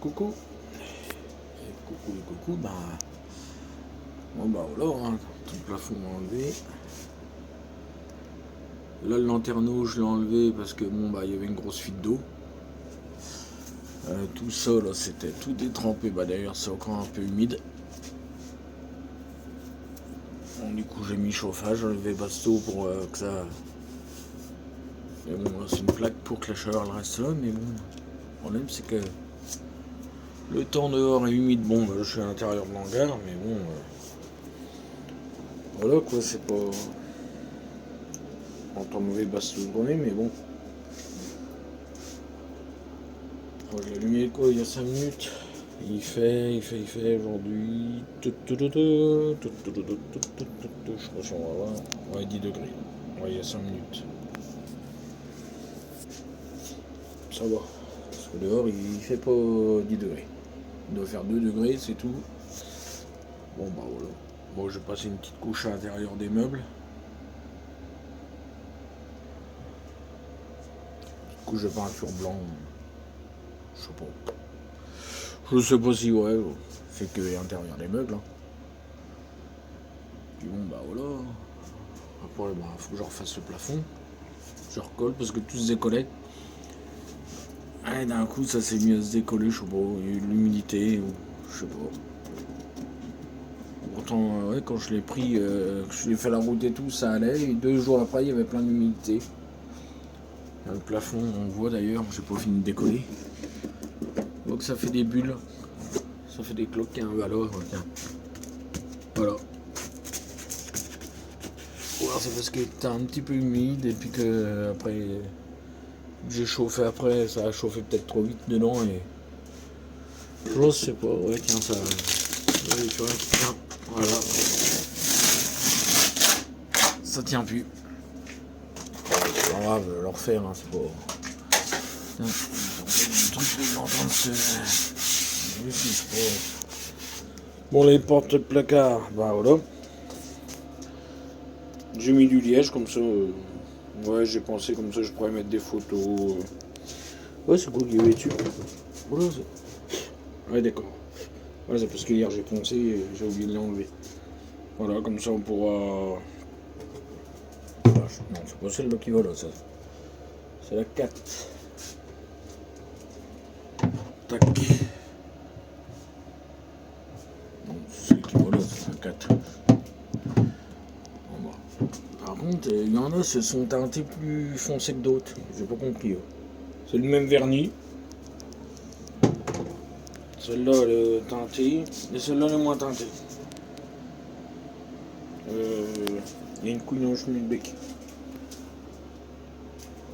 Coucou. Et coucou les coucous, bon voilà, hein, tout le plafond enlevé. Là le lanterneau je l'ai enlevé parce que il y avait une grosse fuite d'eau. Tout ça là c'était tout détrempé, d'ailleurs c'est encore un peu humide. Bon, du coup j'ai mis chauffage, j'ai enlevé basto pour que ça. Mais bon, c'est une plaque pour que la chaleur elle reste là, mais bon, le problème c'est que le temps dehors est humide. Je suis à l'intérieur de l'hangar, mais bon, voilà quoi, c'est pas en temps mauvais basse toute journée, mais bon. J'ai allumé quoi il y a 5 minutes. Il fait aujourd'hui. Je crois qu'on va voir. Ouais, 10 degrés. Ouais, il y a 5 minutes. Ça va. Parce que dehors, il fait pas 10 degrés. Il doit faire 2 degrés, c'est tout. Voilà. Bon, je vais passer une petite couche à l'intérieur des meubles. Couche de peinture blanc. Je sais pas. Je sais pas si c'est que à l'intérieur des meubles. Hein. Puis voilà. Après, faut que je refasse le plafond. Je recolle parce que tout se décollait. Et d'un coup, ça s'est mis à se décoller, je sais pas. Il y a eu de l'humidité, ou je sais pas. Pourtant, quand je l'ai pris, que je l'ai fait la route et tout, ça allait. Et 2 jours après, il y avait plein d'humidité. Le plafond, on voit d'ailleurs, j'ai pas fini de décoller. Donc ça fait des bulles. Ça fait des cloques, alors. Voilà. C'est parce que t'es un petit peu humide et puis que après j'ai chauffé après, ça a chauffé peut-être trop vite dedans et je sais pas, ça. Tiens, voilà. Ça tient plus. C'est pas grave, le refaire, c'est pas. Bon, les porte-placards, voilà. J'ai mis du liège comme ça. J'ai pensé comme ça je pourrais mettre des photos. Ouais, c'est cool qu'il y avait dessus. Voilà, ouais, d'accord. Ouais, c'est parce que hier j'ai poncé et j'ai oublié de l'enlever. Voilà, comme ça on pourra. Non, c'est pas celle-là qui va là, ça. C'est la 4. Tac. Non, c'est celle qui va là, c'est la 4. Par contre, il y en a, se sont teintés plus foncés que d'autres. J'ai pas compris. C'est le même vernis. Celle-là, elle est teintée. Et celle-là, elle est moins teintée. Il y a une couille dans le chemin de bec.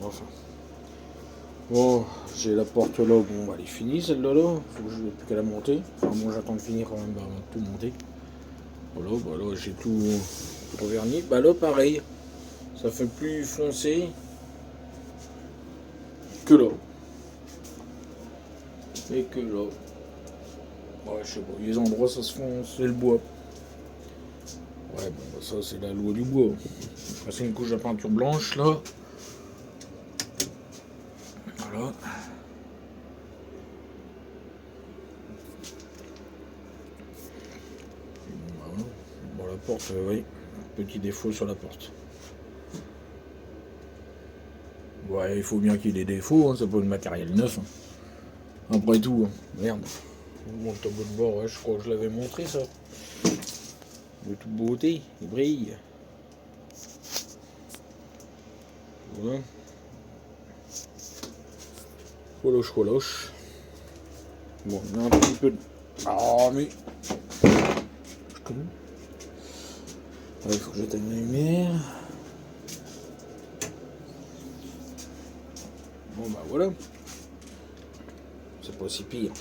Enfin. Bon, j'ai la porte là. Elle est finie, celle-là. Faut que je n'ai plus qu'à la monter. Enfin, j'attends de finir quand même avant de tout monter. Voilà, là, j'ai tout vernis. Là, pareil. Ça fait plus foncé que là. Et que là. Ouais, je sais pas. Les endroits, ça se fonce, c'est le bois. Ouais, ça, c'est la loi du bois. C'est une couche de peinture blanche, là. Voilà. La porte, oui. Petit défaut sur la porte. Ouais, il faut bien qu'il y ait des défauts, c'est pas le matériel neuf. Après tout, merde. Mon tableau de bord, je crois que je l'avais montré ça. De toute beauté, il brille. Voilà. Choloche. Bon, il y a un petit peu de. Ah, mais. Je connais. Il faut que j'éteigne la lumière. Voilà. C'est pas si pire.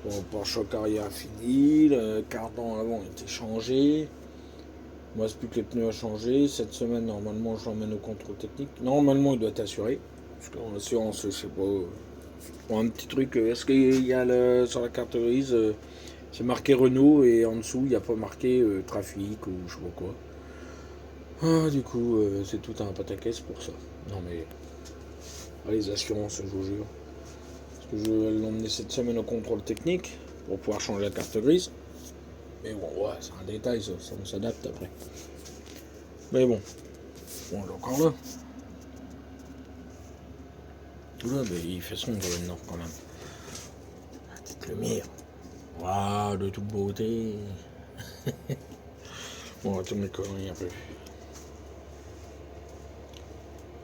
Bon, pare-choc arrière fini, le cardan avant était changé. Moi, c'est plus que les pneus à changer. Cette semaine, normalement, je l'emmène au contrôle technique. Normalement, il doit être assuré. Parce qu'en assurance, je sais pas. Pour un petit truc, est-ce qu'il y a sur la carte grise, c'est marqué Renault et en dessous, il n'y a pas marqué trafic ou je sais pas quoi. Du coup, c'est tout un pataquès pour ça. Non mais. Les assurances, je vous jure. que je vais l'emmener cette semaine au contrôle technique pour pouvoir changer la carte grise. Mais bon, ouais, c'est un détail, ça on s'adapte après. Mais bon, on est encore là. Là, mais il fait sombre maintenant quand même. La petite lumière. Waouh, de toute beauté. Bon, on va tourner mes conneries un peu.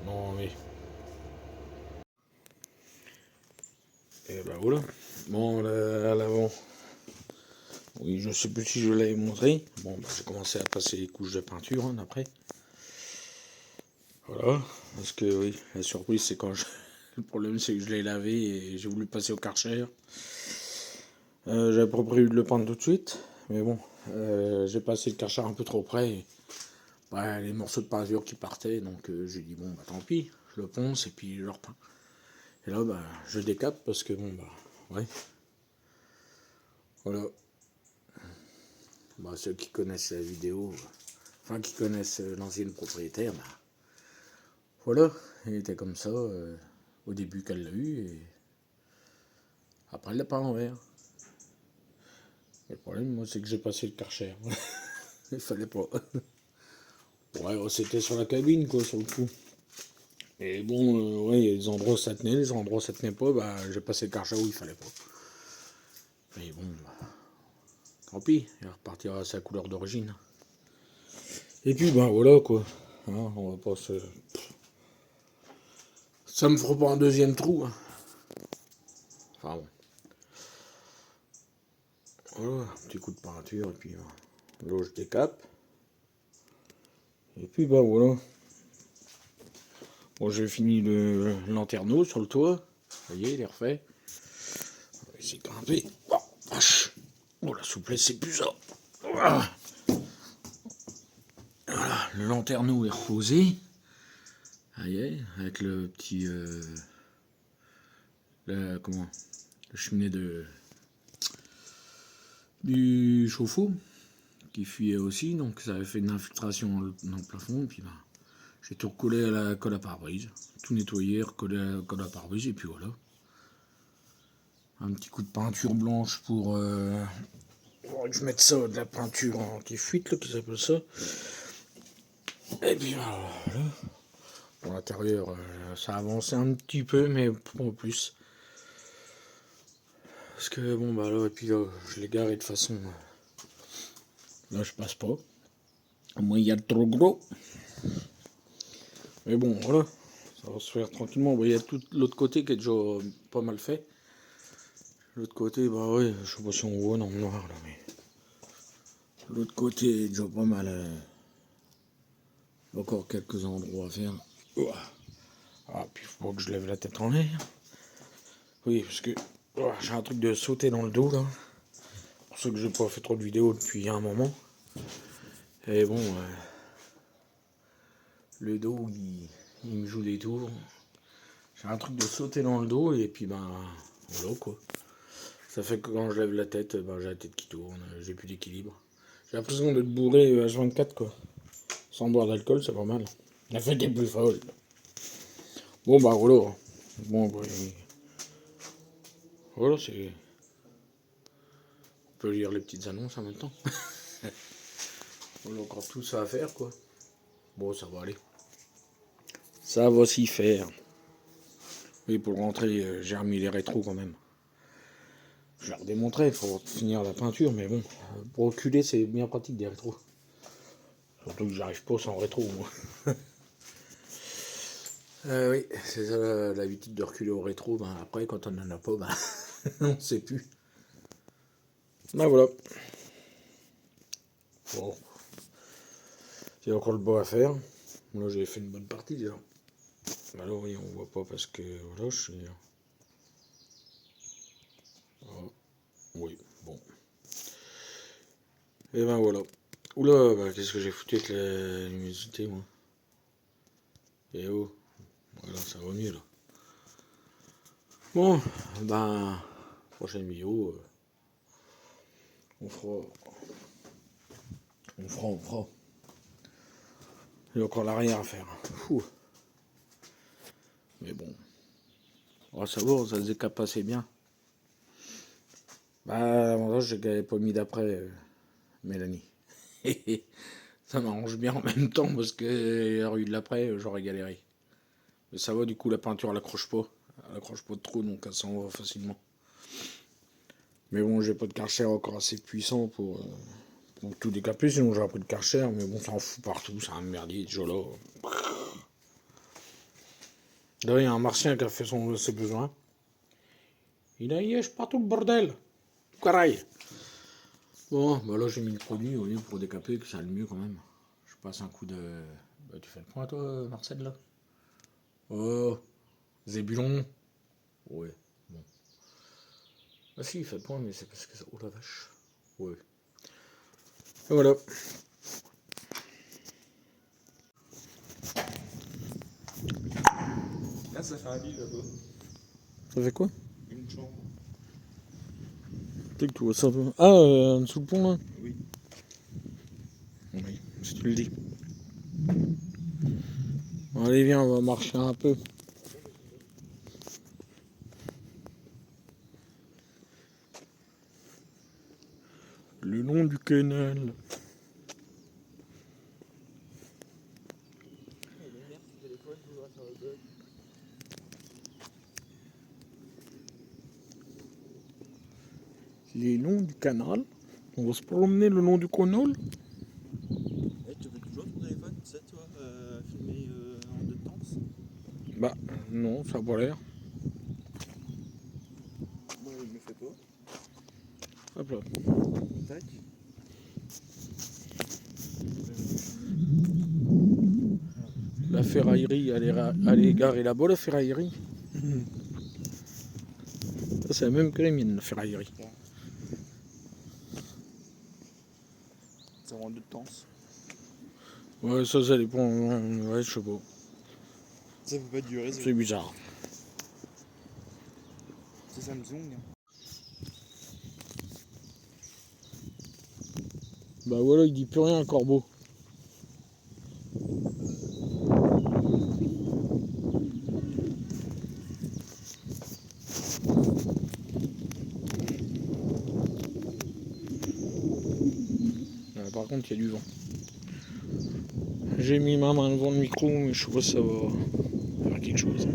Non, mais. Et ben voilà. Bon, là, à l'avant. Oui, je sais plus si je l'avais montré. Bon, bah, j'ai commencé à passer les couches de peinture hein, après. Voilà. Parce que oui, la surprise, c'est quand je. Le problème, c'est que je l'ai lavé et j'ai voulu passer au Karcher. J'avais pas prévu de le peindre tout de suite. Mais bon, j'ai passé le Karcher un peu trop près. Et, bah, les morceaux de peinture qui partaient. Donc j'ai dit, bon, bah tant pis. Je le ponce et puis je le repeins. Et là, bah, je décape parce que bon, bah, ouais. Voilà. Bah, ceux qui connaissent la vidéo, enfin qui connaissent l'ancienne propriétaire, bah, voilà, il était comme ça au début qu'elle l'a eu et après elle l'a pas envers. Le problème, moi, c'est que j'ai passé le Karcher. Il fallait pas. Ouais, c'était sur la cabine, quoi, sur le coup. Et bon, ouais, il y a des endroits où ça tenait, les endroits où ça tenait pas, bah, j'ai passé le Karcher où il fallait pas. Mais bon, bah, tant pis, il repartira à sa couleur d'origine. Et puis, ben voilà, quoi. Hein, on va pas se. Ça me fera pas un deuxième trou. Hein. Enfin bon. Voilà, un petit coup de peinture, et puis là je décape. Et puis bah voilà. Bon, j'ai fini le lanterneau sur le toit. Ça y est, il est refait. On va essayer de grimper. Oh, vache. Oh, la souplesse, c'est plus ça. Voilà, le lanterneau est reposé. Ça y est, avec le petit. Comment la cheminée du chauffe-eau qui fuyait aussi, donc ça avait fait une infiltration dans le plafond. Et puis bah, j'ai tout recollé à la colle à pare-brise, tout nettoyé, recollé à la colle à pare-brise, et puis voilà. Un petit coup de peinture blanche pour que je mette ça, de la peinture anti-fuite, là, qui s'appelle ça. Et puis voilà. Pour l'intérieur, ça a avancé un petit peu, mais pas plus. Parce que bon, bah là, et puis là, je l'ai garé de façon. Là, je passe pas. Moi, il y a trop gros. Mais bon, voilà. Ça va se faire tranquillement. Il y a tout l'autre côté qui est déjà pas mal fait. L'autre côté, bah ouais, je sais pas si on voit dans le noir là, mais. L'autre côté est déjà pas mal. Encore quelques endroits à faire. Ah, puis il faut que je lève la tête en l'air. Oui, parce que j'ai un truc de sauter dans le dos là. Pour ça que j'ai pas fait trop de vidéos depuis un moment. Et bon, le dos il me joue des tours. J'ai un truc de sauter dans le dos et puis ben voilà quoi. Ça fait que quand je lève la tête, ben, j'ai la tête qui tourne, j'ai plus d'équilibre. J'ai l'impression d'être bourré H24 quoi. Sans boire d'alcool, c'est pas mal. La fête est plus folle. Bon bah voilà. Bon bah, voilà, c'est. On peut lire les petites annonces en même temps. On a encore tout ça à faire quoi. Bon ça va aller. Ça va s'y faire. Oui pour rentrer, j'ai remis les rétros quand même. Je vais redémontrer, il faut finir la peinture, mais bon, pour reculer c'est bien pratique des rétros. Surtout que j'arrive pas sans rétro moi. Oui, c'est ça l'habitude de reculer au rétro. Ben, après, quand on n'en a pas, ben, on ne sait plus. Ben voilà. Bon, j'ai encore le bois à faire. Là, j'ai fait une bonne partie déjà. Ben là, oui, on voit pas parce que voilà, je suis. Oh, oui, bon. Et ben voilà. Oula, ben, qu'est-ce que j'ai foutu avec la luminosité, moi. Et oh, voilà, ça va mieux là. Bon, ben, prochaine vidéo, on fera. On fera. Il y a encore l'arrière à faire. Fou. Mais bon. Oh, ça va, ça se décape assez bien. Bah, l'avantage, c'est qu'elle n'avait pas mis d'après, Mélanie. Ça m'arrange bien en même temps parce que la rue de l'après, j'aurais galéré. Mais ça va, du coup, la peinture, elle accroche pas. Elle accroche pas trop, donc elle s'en va facilement. Mais bon, j'ai pas de Karcher encore assez puissant pour tout décaper, sinon j'aurais pris de Karcher, mais bon, ça en fout partout, c'est un merdier, déjà là. Là, il y a un martien qui a fait ses besoins. Il a dit, partout le bordel. Caraï. Bon, bah là, j'ai mis le produit au lieu pour décaper, que ça aille mieux quand même. Je passe un coup de. Bah, tu fais le point, toi, Marcel, là? Oh, Zébulon. Ouais, bon. Ah si, il fait le point, mais c'est parce que ça. Oh la vache. Ouais. Et voilà. Là, ça fait un lit là-bas. Ça fait quoi? Une chambre. Peut-être que tu vois ça un peu. Ah, en dessous le pont, là? Oui. Oui, si tu le dis. Bon, allez, viens, on va marcher un peu. Le long du canal. Les longs du canal. On va se promener le long du canal. Eh, tu fais toujours ton téléphone, tu sais, toi, filmer en deux temps? Bah, non, ça a pas l'air. Moi, il me fait pas. Hop là. Tac. La ferraillerie, elle est garée là-bas, la ferraillerie. Ça, c'est la même que les miennes, la ferraillerie. Ça rend deux temps. Ouais, ça dépend. Ouais, je sais pas. Ça peut pas durer, C'est bizarre. c'est Samsung. Bah voilà, il dit plus rien, Corbeau. Par contre, il y a du vent. J'ai mis ma main devant le micro, mais je sais pas si ça va faire quelque chose.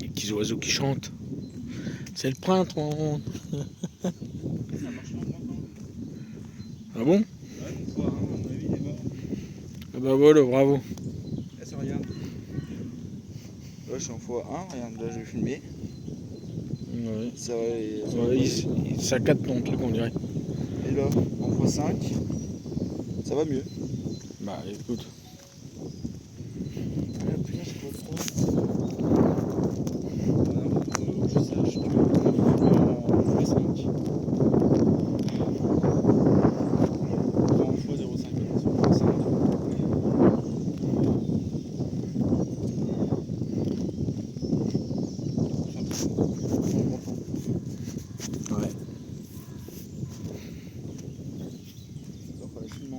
Les petits oiseaux qui chantent. C'est le printemps. Ça marche pas maintenant. Ah bon? Ouais, une fois, hein, à mon avis, il est mort. Ah bah voilà, bravo. Là, ça regarde. Là, je suis en x1, regarde, là, je vais filmer. Ouais. Ça va, Ouais, ça capte ton truc, on dirait. Et là, en x5, ça va mieux. Bah écoute. Ah, putain, c'est quoi trop? Je sache, tu vois, en x5. En x05, attention, x5. Ouais. Ça fera le film en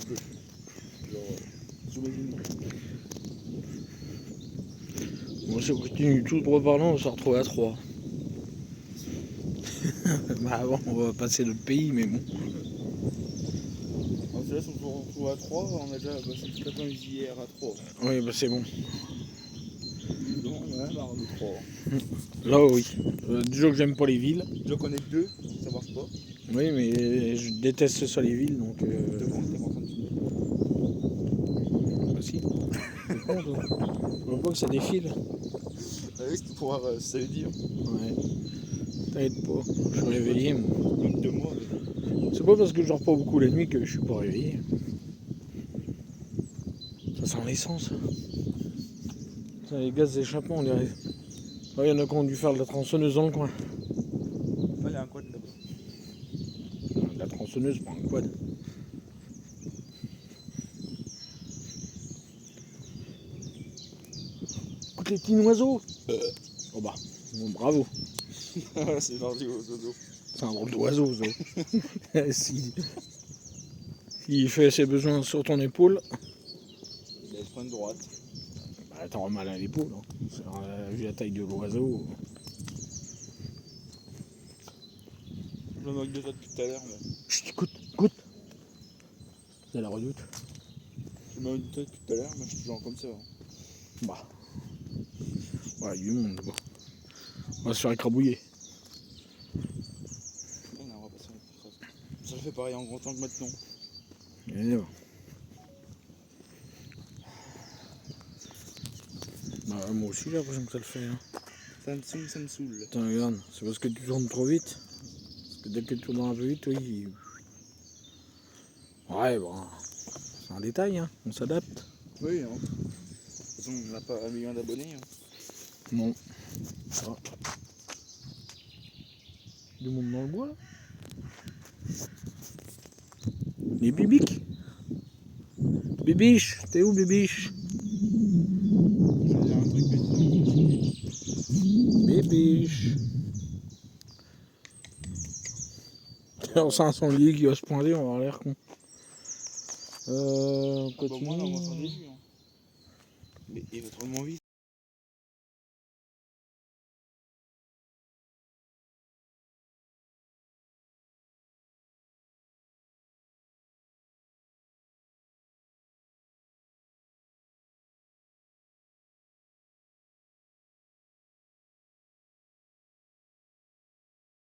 deux. Genre, sous les lignes. Bon, si on continue tout droit parlant, on va se retrouver à 3. Bah avant, on va passer notre pays, mais bon. Alors, là, si on se retrouve à 3, on a déjà passé toute l'après-midi hier à 3. Oui, bah c'est bon. Non, on en a marre de 3. Là, oui. Déjà que j'aime pas les villes. Je connais que 2, ça marche pas. Oui, mais je déteste ça les villes, donc. T'es bon, t'es pas en train de filmer. Bah si. C'est con, toi. Je vois pas que ça défile. Ah oui, c'était pour voir ce que ça veut dire. Ouais. T'inquiète pas. Je suis réveillé, moi. Donc 2 mois. C'est pas parce que je dors pas beaucoup la nuit que je suis pas réveillé. Ça sent l'essence. Ça, les gaz d'échappement, on dirait. Il y en a qui ont dû faire de la tronçonneuse dans le coin. Ah, il y a un quad là-bas. De la tronçonneuse, pas un quad. Écoute les petits oiseaux. Oh bah, bon, bravo. C'est gentil au dodo. C'est un drôle d'oiseau, ça. S'il fait ses besoins sur ton épaule, Il a le frein de droite. bah, t'auras mal à l'épaule. Hein. Vu la taille de l'oiseau. Je me moque de toi depuis tout à l'heure, moi. Chut, écoute. C'est la redoute. Je me moque de toi depuis tout à l'heure, mais je suis toujours comme ça. Hein. Bah. Ouais, il y a du monde là-bas. On va se faire écrabouiller. Non, on va pas se faire écraser. Ça le fait pareil en grand temps que maintenant. Et bon. Bah, moi aussi j'ai l'impression que ça le fait. Hein. Ça me saoule. Attends, regarde, c'est parce que tu tournes trop vite. Parce que dès que tu tournes un peu vite, oui. Ouais, bon. C'est un détail, hein. On s'adapte. Oui, hein. De toute façon, on n'a pas 1 million d'abonnés. Hein. Non. Ah. Du monde dans le bois là. Les bibiques. Bibiche, t'es où Bibiche? Je vais dire un truc, mais c'est Bibiche. On sent un sanglier qui va se pointer, on va avoir l'air con. bon, moi, Continue. on va faire des vues. Hein. Mais il va trop vite.